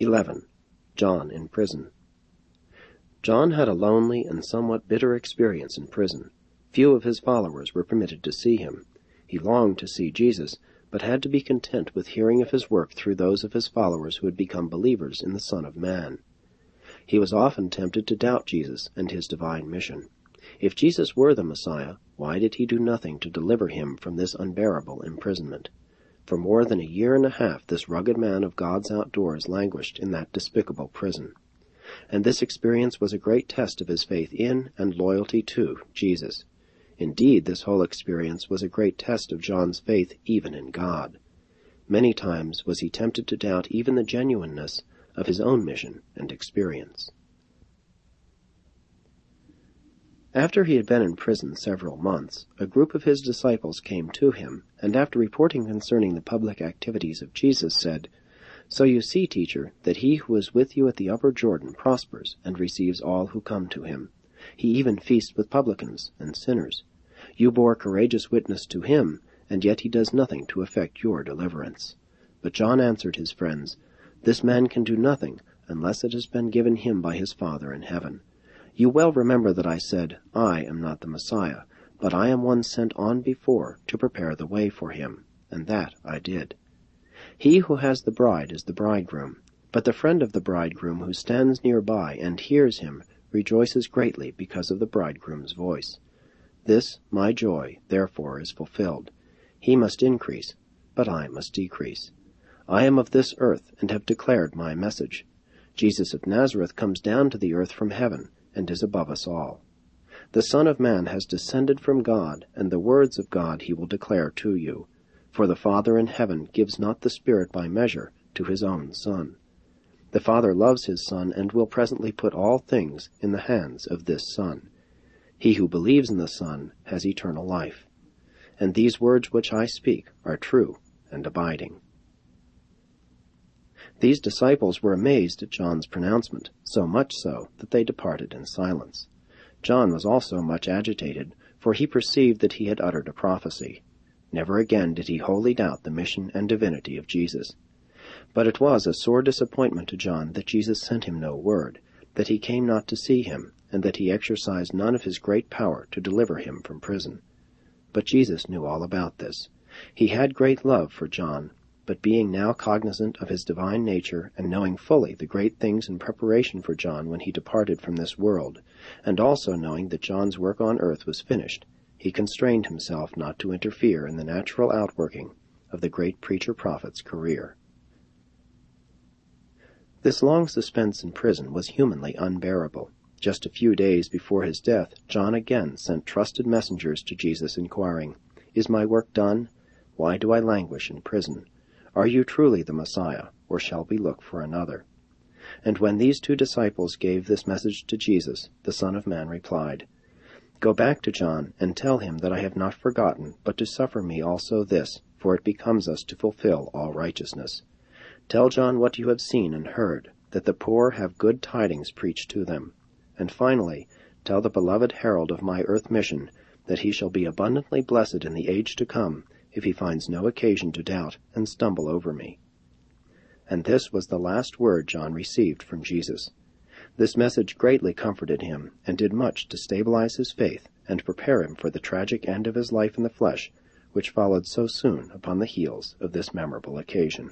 11. John in prison. John had a lonely and somewhat bitter experience in prison. Few of his followers were permitted to see him. He longed to see Jesus, but had to be content with hearing of his work through those of his followers who had become believers in the Son of Man. He was often tempted to doubt Jesus and his divine mission. If Jesus were the Messiah, why did he do nothing to deliver him from this unbearable imprisonment? For more than a year and a half this rugged man of God's outdoors languished in that despicable prison. And this experience was a great test of his faith in and loyalty to Jesus. Indeed, this whole experience was a great test of John's faith even in God. Many times was he tempted to doubt even the genuineness of his own mission and experience. After he had been in prison several months, a group of his disciples came to him, and after reporting concerning the public activities of Jesus, said, "So you see, teacher, that he who is with you at the upper Jordan prospers and receives all who come to him. He even feasts with publicans and sinners. You bore courageous witness to him, and yet he does nothing to effect your deliverance." But John answered his friends, "This man can do nothing unless it has been given him by his Father in heaven. You well remember that I said, I am not the Messiah, but I am one sent on before to prepare the way for him, and that I did. He who has the bride is the bridegroom, but the friend of the bridegroom who stands nearby and hears him rejoices greatly because of the bridegroom's voice. This, my joy, therefore, is fulfilled. He must increase, but I must decrease. I am of this earth and have declared my message. Jesus of Nazareth comes down to the earth from heaven and is above us all. The Son of Man has descended from God, and the words of God he will declare to you. For the Father in heaven gives not the Spirit by measure to his own Son. The Father loves his Son and will presently put all things in the hands of this Son. He who believes in the Son has eternal life. And these words which I speak are true and abiding." These disciples were amazed at John's pronouncement, so much so that they departed in silence. John was also much agitated, for he perceived that he had uttered a prophecy. Never again did he wholly doubt the mission and divinity of Jesus. But it was a sore disappointment to John that Jesus sent him no word, that he came not to see him, and that he exercised none of his great power to deliver him from prison. But Jesus knew all about this. He had great love for John, but being now cognizant of his divine nature, and knowing fully the great things in preparation for John when he departed from this world, and also knowing that John's work on earth was finished, he constrained himself not to interfere in the natural outworking of the great preacher-prophet's career. This long suspense in prison was humanly unbearable. Just a few days before his death, John again sent trusted messengers to Jesus inquiring, "Is my work done? Why do I languish in prison? Are you truly the Messiah, or shall we look for another?" And when these two disciples gave this message to Jesus, the Son of Man replied, "Go back to John, and tell him that I have not forgotten, but to suffer me also this, for it becomes us to fulfill all righteousness. Tell John what you have seen and heard, that the poor have good tidings preached to them. And finally, tell the beloved herald of my earth mission that he shall be abundantly blessed in the age to come, if he finds no occasion to doubt and stumble over me." And this was the last word John received from Jesus. This message greatly comforted him, and did much to stabilize his faith and prepare him for the tragic end of his life in the flesh, which followed so soon upon the heels of this memorable occasion.